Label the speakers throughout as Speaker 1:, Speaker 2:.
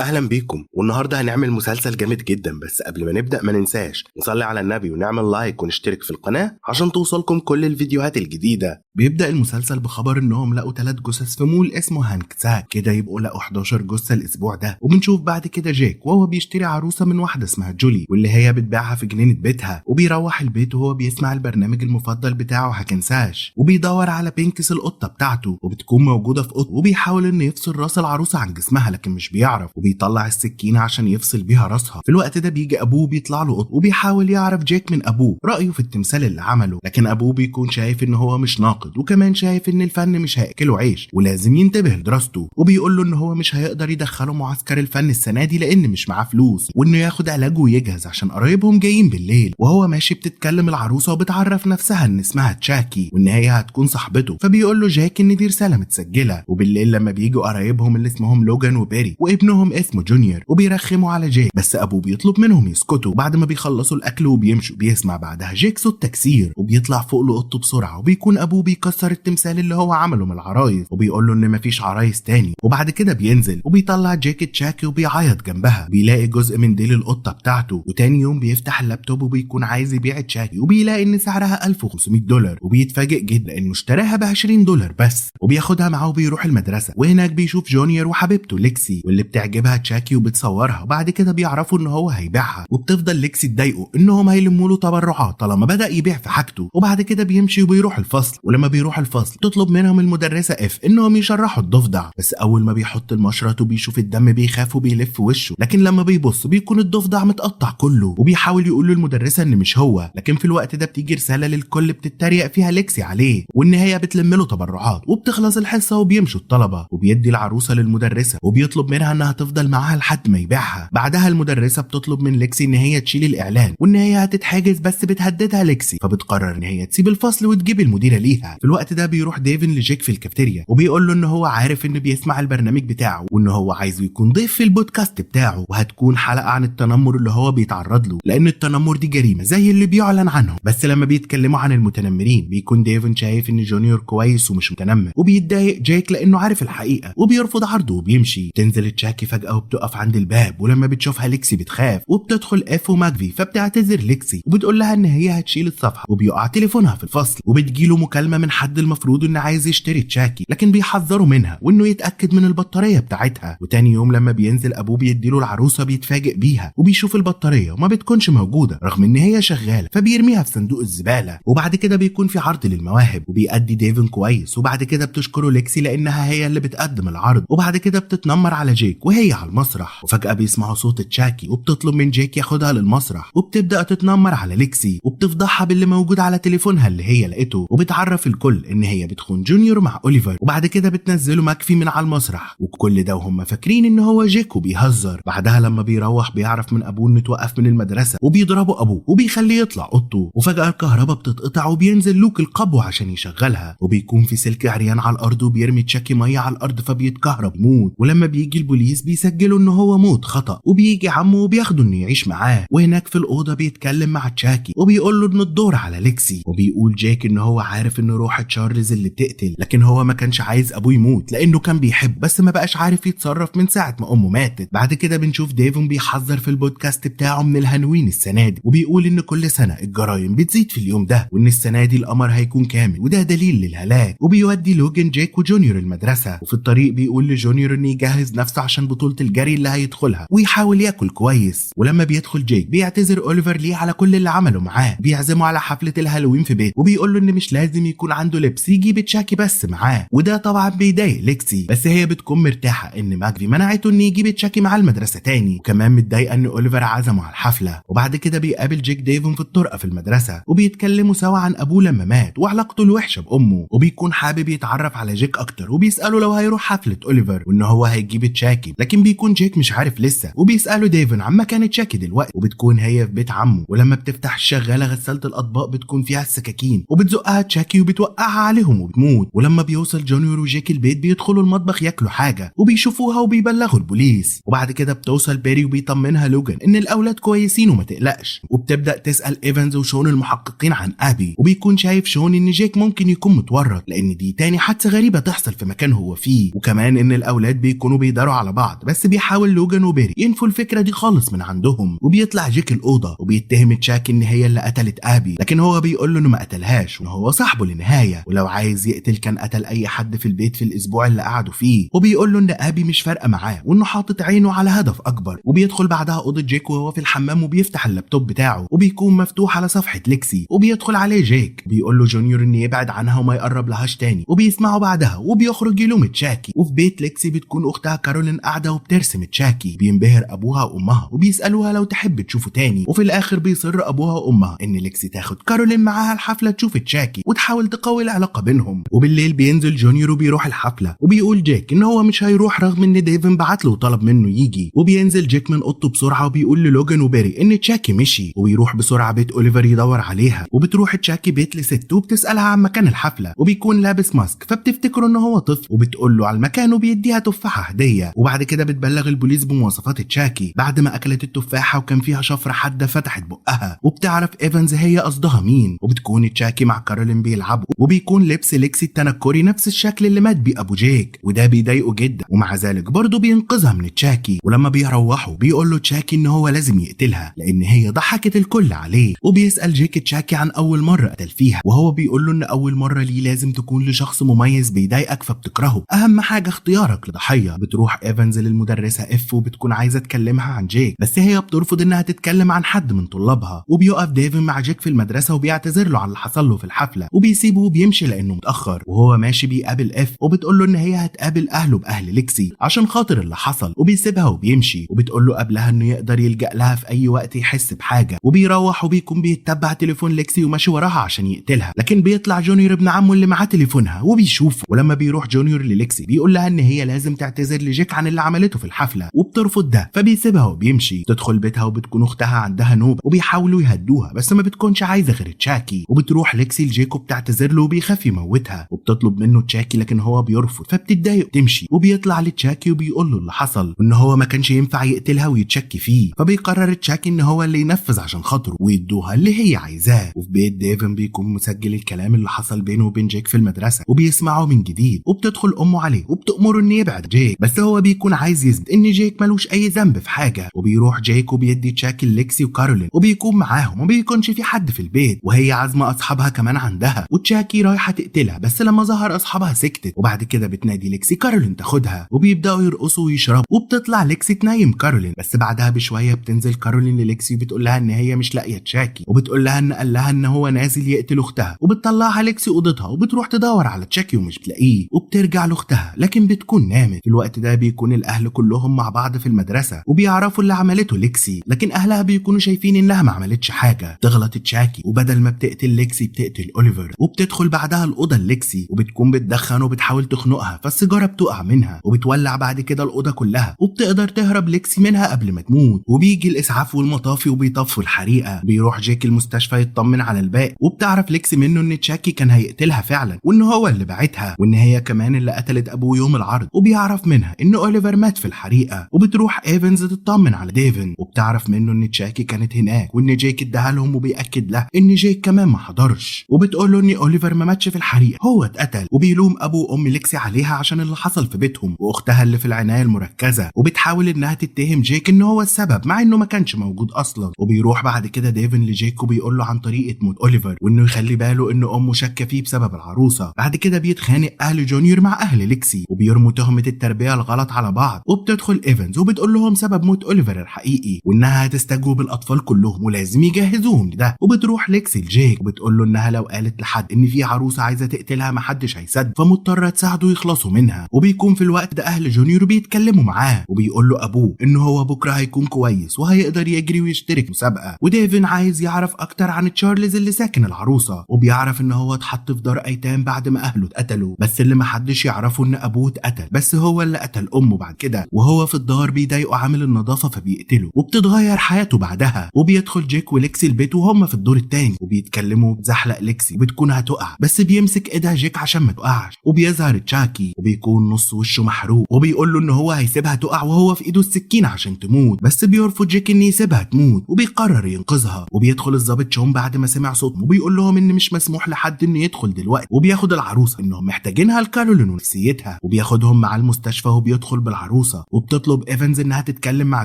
Speaker 1: اهلا بيكم. والنهارده هنعمل مسلسل جامد جدا، بس قبل ما نبدا ما ننساش نصلي على النبي ونعمل لايك ونشترك في القناه عشان توصلكم كل الفيديوهات الجديده. بيبدا المسلسل بخبر انهم لقوا 3 جثث في مول اسمه هانكساك، كده يبقوا لقوا 11 جثه الاسبوع ده. وبنشوف بعد كده جيك وهو بيشتري عروسه من واحده اسمها جولي، واللي هي بتبيعها في جنينه بيتها، وبيروح البيت وهو بيسمع البرنامج المفضل بتاعه هاكنساش، وبيدور على بينكس القطه بتاعته وبتكون موجوده في اوضته، وبيحاول انه يفصل راس العروسه عن جسمها لكن مش بيعرف، وبيطلع السكينه عشان يفصل بيها راسها. في الوقت ده بيجي ابوه بيطلع له اوضته، وبيحاول يعرف جيك من ابوه رايه في التمثال اللي عمله، لكن ابوه بيكون شايف ان هو مش ناقد، وكمان شايف ان الفن مش هياكله عيش ولازم ينتبه لدراسته، وبيقول له ان هو مش هيقدر يدخله معسكر الفن السنه دي لان مش معاه فلوس، وانه ياخد علاجه ويجهز عشان قرايبهم جايين بالليل. وهو ماشي بتتكلم العروسه وبتعرف نفسها ان اسمها تشاكي وان هي هتكون صاحبته، فبيقول له جاك ان دي رساله متسجله. وبالليل لما بييجوا قرايبهم اللي اسمهم لوجان وبيري وابنهم اسمه جونيور وبيرخموا على جيك، بس ابوه بيطلب منهم يسكتوا. بعد ما بيخلصوا الاكل وبيمشوا بيسمع بعدها جيك صوت تكسير، وبيطلع فوق لاوضته بسرعه، وبيكون ابوه بيكسر التمثال اللي هو عمله من العرايس، وبيقول له ان مفيش عرايس تاني. وبعد كده بينزل وبيطلع جيك تشاكي وبيعيط جنبها، بيلاقي جزء من ديل القطه بتاعته. وتاني يوم بيفتح اللابتوب وبيكون عايز يبيع تشاكي، وبيلاقي ان سعرها $1500، وبيتفاجئ جدا انه اشتراها ب$20 بس، وبياخدها معاه وبيروح المدرسه. وهناك بيشوف جونيور وحبيبته ليكسي واللي بتعجبها تشاكي وبتصورها، وبعد كده بيعرفوا ان هو هيبيعها، وبتفضل ليكسي تضايقه انهم هيلموا له تبرعات طالما بدا يبيع في حاجته. وبعد كده بيمشي وبيروح الفصل، ولما بيروح الفصل تطلب منهم المدرسه انهم يشرحوا الضفدع، بس اول ما بيحط المشرط وبيشوف الدم بيخاف وبيلف وشه، لكن لما بيبص بيكون الضفدع متقطع كله. وبيحاول يقول للمدرسه ان مش هو، لكن في الوقت ده بتيجي رساله للكل بتتريق فيها ليكسي عليه وان هي بتلم له تبرعات. وبتخلص الحصه وبيمشوا الطلبه، وبيدي العروسه للمدرسه وبيطلب منها انها تفضل معاها لحد ما يبيعها. بعدها المدرسه بتطلب من ليكسي ان هي تشيل الاعلان وان هي هتتحجز، بس بتهددها ليكسي، فبتقرر ان هي تسيب الفصل وتجيب المديره ليها. في الوقت ده بيروح ديفن لجيك في الكافتيريا وبيقول له ان هو عارف انه بيسمع البرنامج بتاعه وان هو عايزه يكون ضيف في البودكاست بتاعه، وهتكون حلقه عن التنمر اللي هو بيتعرض له، لان التنمر دي جريمه زي اللي بيعلن عنهم. بس لما بيتكلموا عن المتنمرين بيكون ديفن شايف ان جونيور كويس ومش متنمر، وبيتضايق جيك لانه عارف الحقيقه وبيرفض عرضه وبيمشي. تنزل تشاكي فجاه وبتقف عند الباب، ولما بتشوفها ليكسي بتخاف، وبتدخل اف وماكفي فبتعتذر ليكسي وبتقول لها ان هي هتشيل الصفحه، وبيقع تليفونها في الفصل، وبتجيله مكالمه من حد المفروض انه عايز يشتري تشاكي، لكن بيحذروا منها وانه يتاكد من البطاريه بتاعتها. وتاني يوم لما بينزل ابوه بيديله العروسه بيتفاجئ بيها، وبيشوف البطاريه وما بتكونش موجوده رغم ان هي شغاله، فبيرميها في صندوق الزباله. وبعد كده بيكون في عرض للمواهب وبيأدي ديفن كويس، وبعد كده بتشكره ليكسي لانها هي اللي بتقدم العرض. وبعد كده بتتنمر على جيك وهي على المسرح، وفجاه بيسمعوا صوت تشاكي وبتطلب من جيك ياخدها للمسرح، وبتبدا تتنمر على ليكسي وبتفضحها باللي موجود على تليفونها اللي هي لقيته، وبتعرف الكل ان هي بتخون جونيور مع اوليفر. وبعد كده بتنزله ماكفي من على المسرح، وكل ده وهم فاكرين ان هو جيك وبيهزر. بعدها لما بيروح بيعرف من ابوه انه توقف من المدرسه، وبيضربوا ابوه وبيخليه يطلع اوضته. وفجاه الكهرباء بتتقطع وبينزل لوك القبو عشان يشغلها، وبيكون في سلك عريان على الارض وبيرمي تشاكي ميه على الارض فبيتكهرب يموت. ولما بيجي البوليس بيسجلوا ان هو موت خطا، وبيجي عمه وبياخده انه يعيش معاه. وهناك في الاوضه بيتكلم مع تشاكي وبيقول له ان الدور على ليكسي، وبيقول جيك ان هو عارف ان روح تشارلز اللي بتقتل، لكن هو ما كانش عايز ابوه يموت لانه كان بيحب، بس ما بقاش عارف يتصرف من ساعه ما امه ماتت. بعد كده بنشوف ديفون بيحذر في البودكاست بتاعه من الهالوين السنه دي، وبيقول ان كل سنه الجرايم بتزيد في اليوم ده، وان السنه دي القمر هيكون كامل وده دليل للهلاك. وبيودي لوجان جيك وجونيور المدرسه، وفي الطريق بيقول لجونيور انه يجهز نفسه عشان بطوله الجري اللي هيدخلها ويحاول ياكل كويس. ولما بيدخل جيك بيعتذر اوليفر ليه على كل اللي عمله معاه، بيعزمه على حفله الهالوين في بيت، وبيقول له ان مش لازم يكون عنده لبس يجيب تشاكي بس معاه. وده طبعا بيضايق ليكسي، بس هي بتكون مرتاحه ان ماكفي منعته ان يجيب تشاكي مع المدرسه تاني، وكمان متضايقه ان اوليفر عزمه على الحفله. وبعد كده بيقابل جيك ديفون في الطرقه في المدرسه، وبيتكلموا سوا عن ابوه لما مات وعلاقته الوحشه بامه، وبيكون حابب يتعرف على جيك اكتر، وبيساله لو هيروح حفله اوليفر وان هو هيجيب تشاكي، لكن بيكون جيك مش عارف لسه. وبيساله ديفون عن مكان تشاكي دلوقتي، وبتكون هي في بيت عمه. ولما بتفتح الشغاله غساله الاطباق بتكون فيها السكاكين، وبتزقها تشاكي وبتوقعها عليهم وبتموت. ولما بيوصل جونيور وجيك البيت بيدخلوا المطبخ ياكلوا حاجه وبيشوفوها وبيبلغوا البوليس. وبعد كده بتوصل بيري وبيطمنها لوجان ان الاولاد كويسين وما تقلقش، وبتبدا تسال ايفنز وشون المحققين عن ابي، وبيكون شايف شون ان جيك ممكن يكون متورط لان دي تاني حادثه غريبه تحصل في مكان هو فيه، وكمان ان الاولاد بيكونوا بيداروا على بعض بس بيحاول لوجان وبيري ينفوا الفكرة دي خالص من عندهم. وبيطلع جيك الأوضة وبيتهم تشاكي إن هي اللي قتلت أبي، لكن هو بيقول له إنه ما قتلهاش وإن هو صاحبه للنهاية، ولو عايز يقتل كان قتل أي حد في البيت في الأسبوع اللي قعدوا فيه. وبيقول له إن أبي مش فارقة معاه وإنه حاطط عينه على هدف أكبر. وبيدخل بعدها أوضة جيك وهو في الحمام وبيفتح اللابتوب بتاعه وبيكون مفتوح على صفحة ليكسي، وبيدخل عليه جيك بيقول له جونيور إن يبعد عنها وما يقرب لهاش تاني. وبيسمعوا بعدها وبيخرج يلوم تشاكي. وفي بيت ليكسي بتكون أختها كارولين قاعدة وبترسم تشاكي. بينبهر أبوها وأمها وبيسألوها لو تحب تشوفه تاني. وفي الآخر بيصر أبوها وأمها إن ليكسي تاخد كارولين معاها الحفلة تشوف تشاكي وتحاول تقوي العلاقة بينهم. وبالليل بينزل جونيور وبيروح الحفلة، وبيقول جيك إن هو مش هيروح رغم إن ديفن بعت له وطلب منه يجي. وبينزل جيك من أوضته بسرعة وبيقول للوجان وبيري إن تشاكي مشي، وبيروح بسرعة بيت أوليفر يدور عليها. وبتروح تشاكي بيت لست وبتسألها عن مكان الحفلة، وبيكون لابس ماسك فبتفتكره إن هو طفل، وبتقول له على المكان وبيديها تفاحة هدية. وبعد كده بتبلغ البوليس بمواصفات تشاكي بعد ما أكلت التفاحة وكان فيها شفرة حادة فتحت بقها. وبتعرف إيفانز هي قصدها مين. وبتكون تشاكي مع كارولين بيلعبوا، وبيكون لبس ليكسي التنكري نفس الشكل اللي مات بيه أبو جيك، وده بيضايقه جدا، ومع ذلك برضه بينقذها من تشاكي. ولما بيروحوا بيقول له تشاكي إن هو لازم يقتلها لأن هي ضحكت الكل عليه. وبيسأل جيك تشاكي عن أول مرة قتل فيها، وهو بيقول له إن أول مرة ليه لازم تكون لشخص مميز بيضايقك فبتكرهه، أهم حاجة اختيارك لضحية. بتروح إيفانز للمدرسة إف وبتكون عايزة تكلمها عن جيك، بس هي بترفض إنها تتكلم عن حد من طلابها. وبيقف ديفن مع جيك في المدرسة وبيعتذر له على اللي حصل له في الحفلة، وبيسيبه وبيمشي لأنه متأخر. وهو ماشي بيقابل إف وبتقول له إن هي هتقابل أهله بأهل ليكسي عشان خاطر اللي حصل، وبيسيبها وبيمشي. وبتقول له قبلها إنه يقدر يلجأ لها في أي وقت يحس بحاجة. وبيروح وبيكون بيتبع تليفون ليكسي وماشي وراها عشان يقتلها، لكن بيطلع جونيور ابن عمه اللي معاه تليفونها وبيشوفه. ولما بيروح جونيور لليكسي بيقول لها إن هي لازم تعتذر لجيك عن اللي عملته في الحفلة، وبترفض ده فبيسيبها وبيمشي. تدخل بيتها وبتكون أختها عندها نوبة وبيحاولوا يهدوها بس ما بتكونش عايزة غير تشاكي. وبتروح ليكسي لجيك وبتعتذر له وبيخاف يموتها، وبتطلب منه تشاكي لكن هو بيرفض فبتتضايق وتمشي. وبيطلع لتشاكي وبيقول له اللي حصل وإن هو ما كانش ينفع يقتلها ويتشكي فيه، فبيقرر تشاكي إن هو اللي ينفذ عشان خاطره ويدوها اللي هي عايزاه. وفي بيت ديفن بيكون مسجل الكلام اللي حصل بينه وبين جيك في المدرسة وبيسمعه من جديد. وبتدخل أمه عليه وبتأمره إنه يبعد جيك، بس هو بيكون عايز يثبت إن جيك ملوش أي ذنب في حاجة. وبيروح جيك وبيدي تشاكي ليكسي وكارولين وبيكون معاهم ومبيكونش في حد في البيت، وهي عازمة أصحابها كمان عندها. وتشاكي رايحة تقتلها بس لما ظهر أصحابها سكتت. وبعد كده بتنادي ليكسي كارولين تاخدها وبيبدأوا يرقصوا ويشربوا. وبتطلع ليكسي تنايم كارولين، بس بعدها بشوية بتنزل كارولين لليكسي وبتقول لها إن هي مش لاقية تشاكي، وبتقول لها إن قال لها إن هو نازل يقتل أختها. وبتطلعها ليكسي أوضتها وبتروح تدور على تشاكي ومش بتلاقيه، وبترجع لأختها لكن بتكون نامت. في الوقت ده بيكون الأهل كلهم مع بعض في المدرسة وبيعرفوا اللي عملته ليكسي، لكن أهلها بيكونوا شايفين إنها ما عملتش حاجة. تغلط تشاكي وبدل ما بتقتل ليكسي بتقتل أوليفر. وبتدخل بعدها الأوضة ليكسي وبتكون بتدخن وبتحاول تخنقها فالسيجارة بتقع منها وبتولع بعد كده الأوضة كلها. وبتقدر تهرب ليكسي منها قبل ما تموت. وبيجي الإسعاف والمطافي وبيطفوا الحريقة. بيروح جيك المستشفى يطمن على الباقي، وبتعرف ليكسي منه إن تشاكي كان هيقتلها فعلا وإن هو اللي بعتها وإن هي كمان اللي قتلت أبوه يوم العرض. وبيعرف منها إن أوليفر مات في الحريقة. وبتروح إيفنز تطمن على ديفن وبتعرف منه إن تشاكي كانت هناك وإن جيك اداها لهم، وبيأكد له إن جيك كمان ما حضرش. وبتقول له إن أوليفر ما ماتش في الحريقة، هو اتقتل. وبيلوم أبو وأم ليكسي عليها عشان اللي حصل في بيتهم وأختها اللي في العناية المركزة. وبتحاول إنها تتهم جيك إن هو السبب مع إنه ما كانش موجود أصلا. وبيروح بعد كده ديفن لجيك وبيقول له عن طريقة موت أوليفر وإنه يخلي باله إن أمه شاكة فيه بسبب العروسة. بعد كده بيتخانق أهل جونيور مع أهل ليكسي وبيرموا تهمة التربية الغلط على بعض. وبتدخل إيفنز وبتقول لهم سبب موت أوليفر الحقيقي وإنها هتستجوب الأطفال كلهم ولازم يجهزوهم لده. وبتروح ليكسي لجيك وبتقول له إنها لو قالت لحد إن في عروسة عايزة تقتلها محدش هيصدق، فمضطرة تساعده يخلصوا منها. وبيكون في الوقت ده أهل جونيور بيتكلموا معاه وبيقول له أبوه إن هو بكرة هيكون كويس وهيقدر يجري ويشترك مسابقة. وديفن عايز يعرف أكتر عن تشارلز اللي ساكن العروسة، وبيعرف إن هو اتحط في دار أيتام بعد ما أهله اتقتلوا، بس اللي محدش يعرفه إن أبوه اتقتل، بس هو اللي قتل أمه بعد كده. وهو في الدار بيضايقوا عامل النظافة فبيقتله، وبتتغير حياته بعدها. وبيدخل جيك وليكسي البيت وهم في الدور التاني وبيتكلموا. بتزحلق ليكسي وبتكون هتقع بس بيمسك ايدها جيك عشان ما تقعش. وبيظهر تشاكي وبيكون نص وشه محروق وبيقول له ان هو هيسيبها تقع وهو في ايده السكينة عشان تموت، بس بيرفض جيك ان يسيبها تموت وبيقرر ينقذها. وبيدخل الضابط شون بعد ما سمع صوتهم وبيقول لهم ان مش مسموح لحد ان يدخل دلوقتي، وبياخد العروسة انهم محتاجينها لكارولين ونفسيتها، وبياخدهم مع المستشفى وبيدخل بالعروسة العروسة وبتطلب ايفنز انها تتكلم مع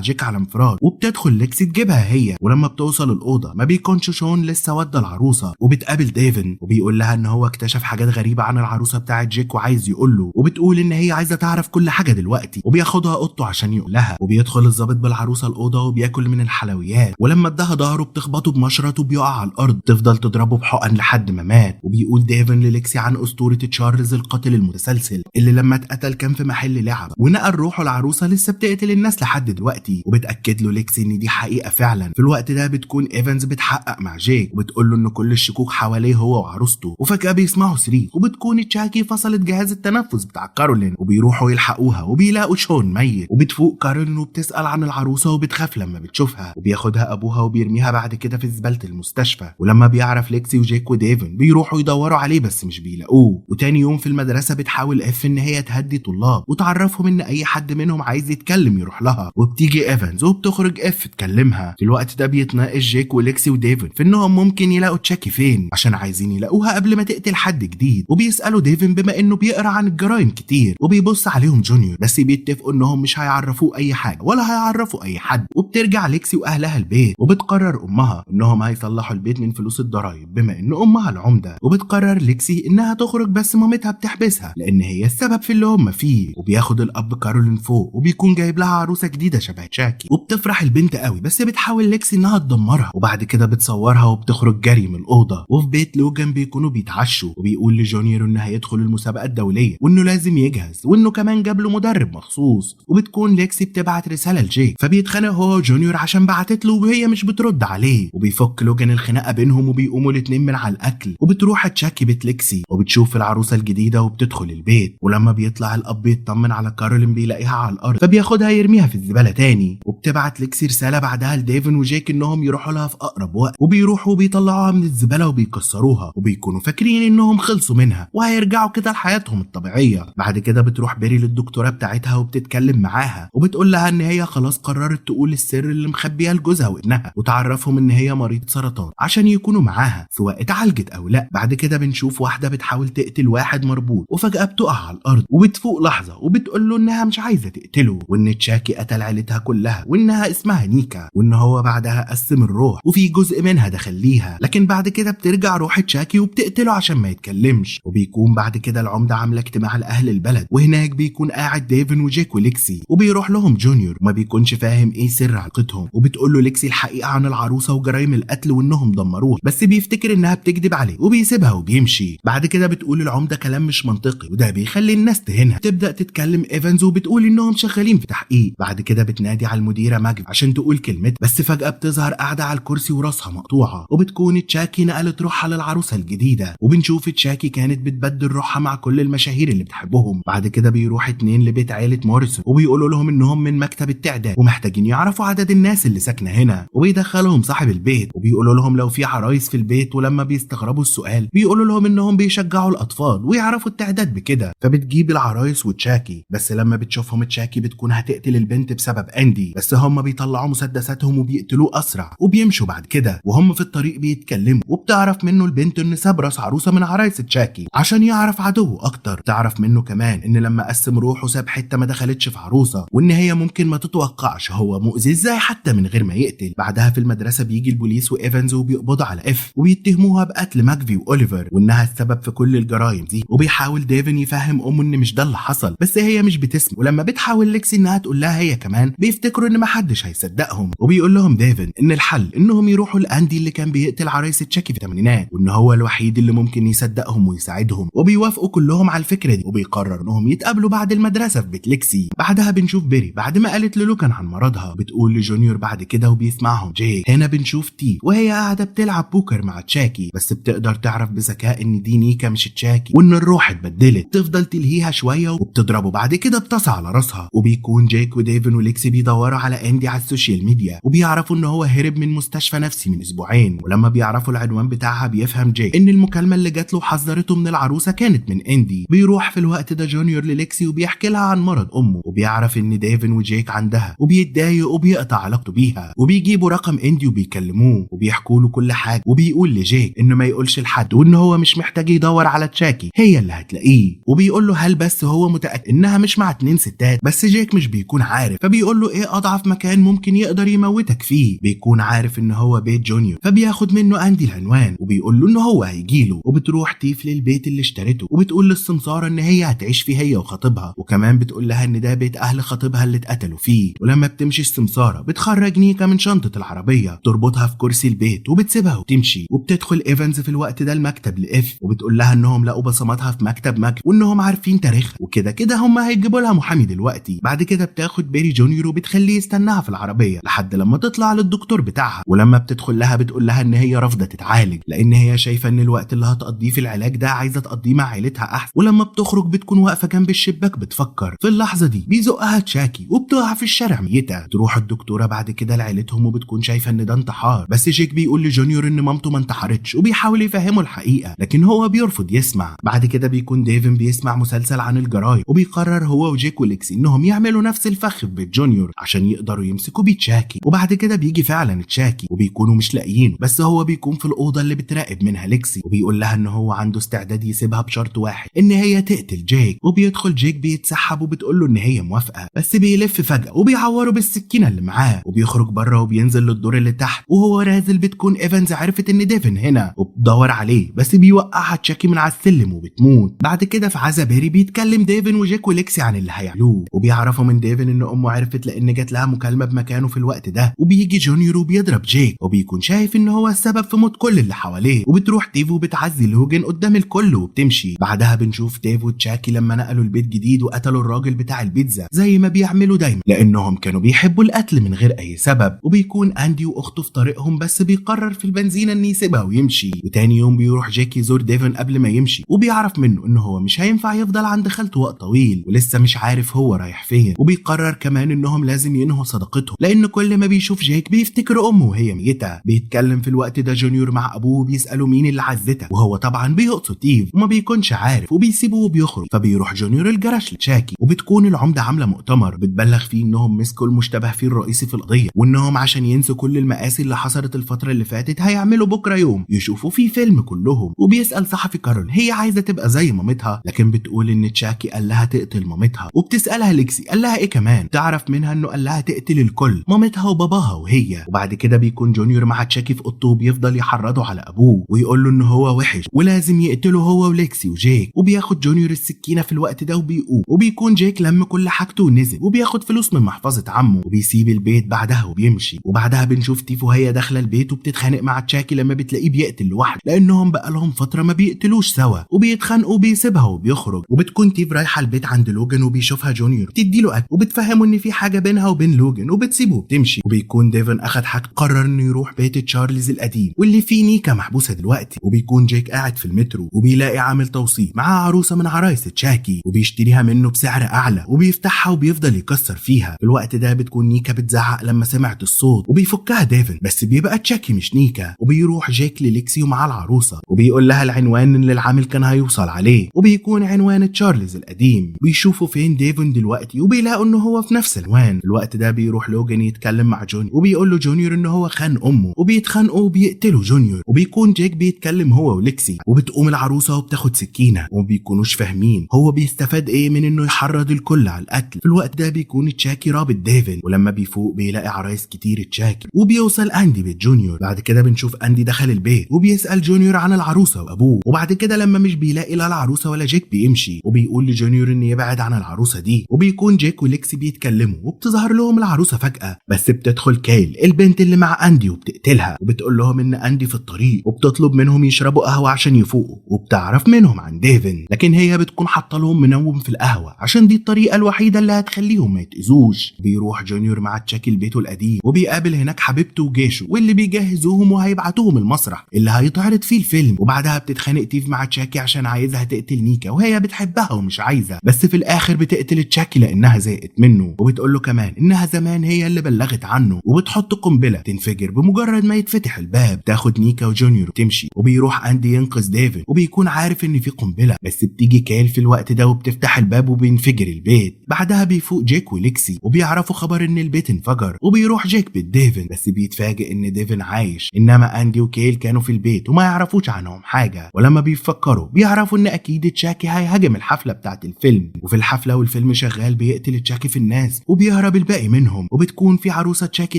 Speaker 1: جيك على انفراد، وبتدخل ليكسي تجيبها هي. ولما بتوصل الأوضة ما بيكونش شون لسه ودى العروسة، وبتقابل ديفن وبيقول لها ان هو اكتشف حاجات غريبة عن العروسة بتاعه جيك وعايز يقول له، وبتقول ان هي عايزة تعرف كل حاجة دلوقتي، وبياخدها اوضته عشان يقول لها. وبيدخل الضابط بالعروسة الأوضة وبياكل من الحلويات، ولما اداها ظهره بتخبطه بمشرط وبيقع على الأرض، تفضل تضربه بحقن لحد ما مات. وبيقول ديفن لليكسي عن أسطورة تشارلز القاتل المتسلسل اللي لما اتقتل كان في محل لعب، ونقل روحه العروسة لسه بتقتل الناس لحد دلوقتي. وبتأكد له ليكسي ان دي حقيقة فعلا. في الوقت ده بتكون ايفنز بتحقق مع جيك وبتقول له ان كل الشكوك حواليه هو وعروسته، وفجأة بيسمعوا صريخ، وبتكون تشاكي فصلت جهاز التنفس بتاع كارولين، وبيروحوا يلحقوها وبيلاقوا شون ميت. وبتفوق كارولين وبتسأل عن العروسة وبتخاف لما بتشوفها، وبياخدها ابوها وبيرميها بعد كده في زبالة المستشفى. ولما بيعرف ليكسي وجيك وديفن بيروحوا يدوروا عليه بس مش بيلاقوه. وتاني يوم في المدرسة بتحاول اف ان هي تهدي طلاب وتعرفهم ان اي حد منهم عايز يتكلم يروح لها، وبتيجي ايفنز وبتخرج اف تكلمها. في الوقت ده بيتناقش جيك وليكسي وديفن في انهم ممكن يلاقوا تشاكي فين عشان عايزين يلاقوها قبل ما تقتل حد جديد. وبيسالوا ديفن بما انه بيقرا عن الجرايم كتير، وبيبص عليهم جونيور، بس بيتفقوا انهم مش هيعرفوه اي حاجه ولا هيعرفوا اي حد. وبترجع ليكسي واهلها البيت، وبتقرر امها انهم هيصلحوا البيت من فلوس الضرايب بما ان امها العمده. وبتقرر ليكسي انها تخرج بس مامتها بتحبسها لان هي السبب في اللي هم فيه. وبياخد الاب كارولين فوق وبيكون جايب لها عروسه جديده شبه تشاكي، وبتفرح البنت قوي بس بتحاول ليكسي انها تدمرها. وبعد كده بتصورها وبتخرج جري من الاوضه. وفي بيت لوجان بيكونوا بيتعشوا، وبيقول لجونيور انه هيدخل المسابقه الدوليه وانه لازم يجهز، وانه كمان جاب له مدرب مخصوص. وبتكون ليكسي بتبعت رساله لجيك، فبيتخانق هو وجونيور عشان بعتت له وهي مش بترد عليه. وبيفك لوجان الخناقه بينهم وبيقوموا الاثنين من على الاكل. وبتروح تشاكي بيت ليكسي وبتشوف العروسه الجديده وبتدخل البيت. ولما بيطلع الاب يطمن على كارولين بيلاقيها على الارض، فبياخدها يرميها في الزباله تاني. وبتبعت ليكسي رساله بعدها لديفن وجيك انهم يروحوا لها في اقرب وقت، وبيروحوا وبيطلعوها من الزباله وبيكسروها، وبيكونوا فاكرين انهم خلصوا منها وهيرجعوا كده لحياتهم الطبيعيه. بعد كده بتروح بيري للدكتوره بتاعتها وبتتكلم معاها، وبتقول لها ان هي خلاص قررت تقول السر اللي مخبيها لجوزها وابنها، وتعرفهم ان هي مريض سرطان عشان يكونوا معاها سواء اتعالجت او لا. بعد كده بنشوف واحده بتحاول تقتل واحد مربوط، وفجاه بتقع على الارض وبتفوق لحظه وبتقول له انها مش عايزه تقتله، وان تشاكي قتل عيلتها كلها، وانها اسمها نيكا، وان هو بعدها قسم الروح وفي جزء منها دخل ليها. لكن بعد كده بترجع روح تشاكي وبتقتله عشان ما يتكلمش. وبيكون بعد كده العمده عامله اجتماع لاهل البلد، وهناك بيكون قاعد ديفن وجيك وليكسي، وبيروح لهم جونيور وما بيكونش فاهم ايه سر علاقتهم. وبتقول له ليكسي الحقيقه عن العروسه وجرايم القتل وانهم دمروه، بس بيفتكر انها بتكذب عليه وبيسيبها وبيمشي. بعد كده بتقول العمده كلام مش منطقي وده بيخلي الناس تهنها. تبدا تتكلم ايفنز وبتقول انهم شغالين في تحقيق. بعد كده بتنادي على المديره ماجد عشان تقول كلمتها، بس فجاه بتظهر قاعده على الكرسي وراسها مقطوعه. وبتكون تشاكي نقلت روحها للعروسه الجديده، وبنشوف تشاكي كانت بتبدل روحها مع كل المشاهير اللي بتحبهم. بعد كده بيروح اتنين لبيت عيله موريسون وبيقولوا لهم انهم من مكتب التعداد ومحتاجين يعرفوا عدد الناس اللي ساكنه هنا. وبيدخلهم صاحب البيت وبيقولوا لهم لو في عرايس في البيت، ولما بيستغربوا السؤال بيقولوا لهم انهم بيشجعوا الاطفال ويعرفوا التعداد بكده. فبتجيب العرايس وتشاكي، بس لما بتشوفهم تشاكي بتكون هتقتل البنت بسبب اندي، بس هم بيطلعوا مسدساتهم وبيقتلوه اسرع وبيمشوا. بعد كده وهم في الطريق بيتكلموا، وبتعرف منه البنت ان ساب راس عروسه من عرايس تشاكي عشان يعرف عدوه اكتر. تعرف منه كمان ان لما قسم روحه ساب حته ما دخلتش في عروسه، وان هي ممكن ما تتوقعش هو مؤذي ازاي حتى من غير ما يقتل. بعدها في المدرسه بيجي البوليس وايفنز وبيقبضوا على اف، وبيتهموها بقتل ماكفي واوليفر وانها السبب في كل الجرائم دي. وبيحاول ديفن يفهم امه ان مش ده اللي حصل، بس هي مش بتسمع. ولما بتحاول ليكسي انها تقول لها هي كمان، بيفتكروا ان محدش هيصدقهم. وبيقول لهم ديفن ان الحل انهم يروحوا لاندي اللي كان بيقتل عرايس تشاكي في الثمانينات، وان هو الوحيد اللي ممكن يصدقهم ويساعدهم. وبيوافقوا كلهم على الفكره دي، وبيقرروا انهم يتقابلوا بعد المدرسه في بيت ليكسي. بعدها بنشوف بيري بعد ما قالت للوكان عن مرضها بتقول لجونيور بعد كده وبيسمعهم جيك. هنا بنشوف تي وهي قاعده بتلعب بوكر مع تشاكي، بس بتقدر تعرف بذكاء ان دي نيكا مش تشاكي وان الروح اتبدلت. تفضل تلهيها شويه وبتضربه، بعد كده بتصع على راسها. وبيكون جيك وديفن وليكسي بيدوروا على اندي على السوشيال ميديا، وبيعرفوا ان هو هرب من مستشفى نفسي من اسبوعين. ولما بيعرفوا العنوان بتاعها بيفهم جيك ان المكالمه اللي جات له حذرته من العروسه كانت من اندي. بيروح في الوقت ده جونيور لليكسي وبيحكي لها عن مرض امه، وبيعرف ان ديفن وجيك عندها، وبيتضايق وبيقطع علاقته بيها. وبيجيبوا رقم اندي وبيكلموه وبيحكوا له كل حاجه، وبيقول لجيك انه ما يقولش لحد وان هو مش محتاج يدور على تشاكي، هي اللي هتلاقيه. وبيقول له هل بس هو متاكد انها مش مع اتنين ستات الستات، بس جيك مش بيكون عارف، فبيقول له ايه اضعف مكان ممكن يقدر يموتك فيه. بيكون عارف ان هو بيت جونيور، فبياخد منه اندي العنوان وبيقول له ان هو هيجيله. وبتروح تيف للبيت اللي اشترته وبتقول للسمساره ان هي هتعيش فيه هي وخطيبها، وكمان بتقول لها ان ده بيت اهل خطيبها اللي اتقتلوا فيه. ولما بتمشي السمساره بتخرج نيكا من شنطه العربيه، تربطها في كرسي البيت وبتسيبها وتمشي. وبتدخل ايفنز في الوقت ده المكتب لاف، وبتقول لها انهم لقوا بصماتها في مكتب وانهم عارفين تاريخها، وكده كده هم هيجيبوا لها محامي دلوقتي. بعد كده بتاخد بيري جونيور وبتخليه يستناها في العربيه لحد لما تطلع للدكتور بتاعها. ولما بتدخل لها بتقول لها ان هي رافضه تتعالج لان هي شايفه ان الوقت اللي هتقضيه في العلاج ده عايزه تقضيه مع عيلتها احسن. ولما بتخرج بتكون واقفه جنب الشباك بتفكر. في اللحظه دي بيزقها تشاكي وبتقع في الشارع ميته. تروح الدكتوره بعد كده لعيلتهم وبتكون شايفه ان ده انتحار، بس جيك بيقول لجونيور ان مامته ما انتحرتش وبيحاول يفهمه الحقيقه لكن هو بيرفض يسمع. بعد كده بيكون ديفن بيسمع مسلسل عن الجرايم وبيقرر هو وجيك وليكسي انهم يعملوا نفس الفخ في بيت جونيور عشان يقدروا يمسكوا بيه تشاكي. وبعد كده بيجي فعلا تشاكي وبيكونوا مش لاقيينه، بس هو بيكون في الاوضه اللي بتراقب منها ليكسي وبيقول لها ان هو عنده استعداد يسيبها بشرط واحد، ان هي تقتل جيك. وبيدخل جيك بيتسحب وبتقول له ان هي موافقه، بس بيلف فجاه وبيعوره بالسكينه اللي معاه وبيخرج بره وبينزل للدور اللي تحت. وهو نازل بتكون ايفنز عرفت ان ديفن هنا وبتدور عليه، بس بيوقعها تشاكي من على السلم وبتموت. بعد كده في عزا بيري بيتكلم ديفن وجيك وليكسي عن اللي هيعملوه، وبيعرفوا من ديفن ان امه عرفت لان جات لها مكالمه بمكانه في الوقت ده. وبيجي جونيور وبيضرب جيك وبيكون شايف ان هو السبب في موت كل اللي حواليه. وبتروح ديف وبتعزي لوجن قدام الكل وبتمشي. بعدها بنشوف ديف وتشاكي لما نقلوا البيت جديد وقتلوا الراجل بتاع البيتزا زي ما بيعملوا دايما لانهم كانوا بيحبوا القتل من غير اي سبب. وبيكون اندي واخته في طريقهم بس بيقرر في البنزينه ان يسيبها ويمشي. وتاني يوم بيروح جيك يزور ديفن قبل ما يمشي وبيعرف منه ان هو مش هينفع يفضل عند خالته وقت طويل ولسه مش عارف هو رايح فين. وبيقرر كمان انهم لازم ينهوا صداقتهم لان كل ما بيشوف جيك بيفتكر امه وهي ميته. بيتكلم في الوقت ده جونيور مع ابوه بيسالوا مين اللي عزتك، وهو طبعا بيقصد تيف وما بيكونش عارف وبيسيبه وبيخرج. فبيروح جونيور الجرش لتشاكي وبتكون العمده عامله مؤتمر بتبلغ فيه انهم مسكوا المشتبه فيه الرئيسي في القضيه، وانهم عشان ينسوا كل المآسي اللي حصلت الفتره اللي فاتت هيعملوا بكره يوم يشوفوا فيه فيلم كلهم. وبيسال صحفي كارول هي عايزه تبقى زي مامتها، لكن بتقول ان تشاكي قال لها تقتل مامتها. وبتسالها ليكسي قال لها ايه كمان، تعرف منها انه قال لها تقتل الكل، مامتها وباباها وهي. وبعد كده بيكون جونيور مع تشاكي في اوضته بيفضل يحرضه على ابوه ويقول له ان هو وحش ولازم يقتله هو وليكسي وجيك. وبياخد جونيور السكينه في الوقت ده وبيقوم. وبيكون جيك لم كل حاجته ونزل وبياخد فلوس من محفظه عمه وبيسيب البيت بعدها وبيمشي. وبعدها بنشوف تيف وهي داخله البيت وبتتخانق مع تشاكي لما بتلاقيه بيقتل لوحده لانهم بقالهم فتره ما بيقتلوش سوا. وبيتخانقوا وبيسيبها وبيخرج. وبتكون تيف رايحه البيت عند لوجن وبيشوفها جونيور تديله اكل وبتفهمه ان في حاجه بينها وبين لوجن وبتسيبه وبتمشي. وبيكون ديفن اخد حاجه قرر انه يروح بيت تشارلز القديم واللي فيه نيكا محبوسه دلوقتي. وبيكون جيك قاعد في المترو وبيلاقي عامل توصيل معاه عروسه من عرايس تشاكي وبيشتريها منه بسعر اعلى وبيفتحها وبيفضل يكسر فيها. في الوقت ده بتكون نيكا بتزعق لما سمعت الصوت وبيفكها ديفن، بس بيبقى تشاكي مش نيكا. وبيروح جيك لليكسي ومعاه العروسه وبيقول لها العنوان اللي العامل كان هيوصل عليه، وبيكون عنوان تشارلز القديم. بيشوفوا فين ديفن دلوقتي وبيلاقوا انه هو في نفس العنوان. في الوقت ده بيروح لوجن يتكلم مع جونيور وبيقول له جونيور ان هو خان امه وبيتخانقوا وبيقتلوا جونيور. وبيكون جيك بيتكلم هو وليكسي وبتقوم العروسه وبتاخد سكينه ومبيكونوش فاهمين هو بيستفاد ايه من انه يحرض الكل على القتل. في الوقت ده بيكون تشاكي رابط ديفن ولما بيفوق بيلاقي عرايس كتير تشاكي وبيوصل اندي بيت جونيور. بعد كده بنشوف اندي دخل البيت وبيسال جونيور عن العروسه وابوه. وبعد كده لما مش بيلاقي لا العروسه ولا جيك بيمشي وبيقول لجونيور ان يبعد عن العروسه دي. وبيكون جيك وليكسي بيتكلموا وبتظهر لهم العروسه فجاه، بس بتدخل كايل البنت اللي مع اندي وبتقتلها وبتقول لهم ان اندي في الطريق وبتطلب منهم يشربوا قهوه عشان يفوقوا. وبتعرف منهم عن ديفن لكن هي بتكون حاطه لهم منوم في القهوه عشان دي الطريقه الوحيده اللي هتخليهم ما يتاذوش. بيروح جونيور مع تشاكي لبيته القديم وبيقابل هناك حبيبته وجيشه واللي بيجهزوهم وهيبعتوهم المسرح اللي هيتعرض فيه الفيلم. وبعدها بتتخانق تيف مع تشاكي عشان عايزها تقتل نيكا وهي بتحبها ومش عايزه، بس في الاخر بتقتل تشاكي لانها زهقت منه. وبتقول له كمان انها زمان هي اللي بلغت عنه وبتحط قنبله تنفجر بمجرد ما يتفتح الباب تاخد نيكا وجونيور وتمشي. وبيروح اندي ينقذ ديفن وبيكون عارف ان في قنبله، بس بتيجي كايل في الوقت ده وبتفتح الباب وبينفجر البيت. بعدها بيفوق جيك وليكسي وبيعرفوا خبر ان البيت انفجر. وبيروح جيك بيت ديفن بس بيتفاجئ ان ديفن عايش، انما اندي وكايل كانوا في البيت وما يعرفوش عنهم حاجه. ولما بيفكروا بيعرفوا ان اكيد تشاكي هيهاجم الحفله بتاعت الفيلم، وفي الحفله والفيلم الفيلم شغال بيقتل تشاكي في الناس وبيهرب الباقي منهم، وبتكون في عروسة تشاكي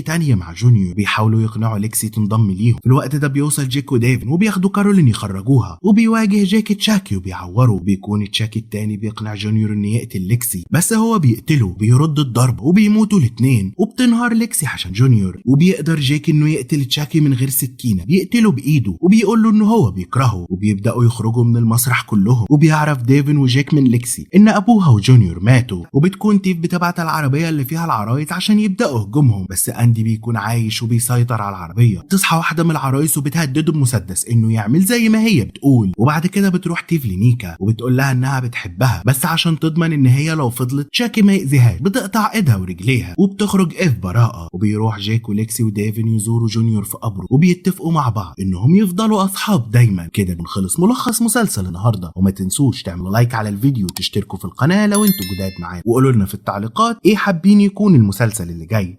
Speaker 1: تانية مع جونيور بيحاولوا يقنعوا ليكسي تنضم ليهم. في الوقت ده بيوصل جيك وديفن وبياخدوا كارولين يخرجوها، وبيواجه جيك تشاكي وبيعوره، وبيكون تشاكي التاني بيقنع جونيور ان يقتل ليكسي، بس هو بيقتله بيرد الضرب وبيموتوا الاتنين، وبتنهار ليكسي عشان جونيور، وبيقدر جيك انه يقتل تشاكي من غير سكينة، بيقتله بايده وبيقول له ان هو بيكرهه، وبيبداوا يخرجوا من المسرح كلهم. وبيعرف ديفن وجيك من ليكسي ان ابوها وجونيور ماتوا، وبتكون تيف بتبعت العربية اللي فيها العرايس عشان يبداوا هجومهم، بس اندي بيكون عايش وبيسيطر على العربية. تصحى واحدة من العرايس وبتهدده بمسدس انه يعمل زي ما هي بتقول، وبعد كده بتروح تيف لنيكا وبتقول لها انها بتحبها، بس عشان تضمن ان هي لو فضلت تشاكي ما يأذيهاش بتقطع ايدها ورجليها، وبتخرج اف براءة. وبيروح جيك وليكسي وديفن يزوروا جونيور في قبره، وبيتفقوا مع بعض انهم يفضلوا اصحاب دايما. كده بنخلص ملخص مسلسل النهارده، وما تنسوش تعملوا لايك على الفيديو وتشتركوا في القناة لو انتوا جداد معانا، وقولوا لنا في التعليقات ايه حابين يكون المسلسل اللي جاي.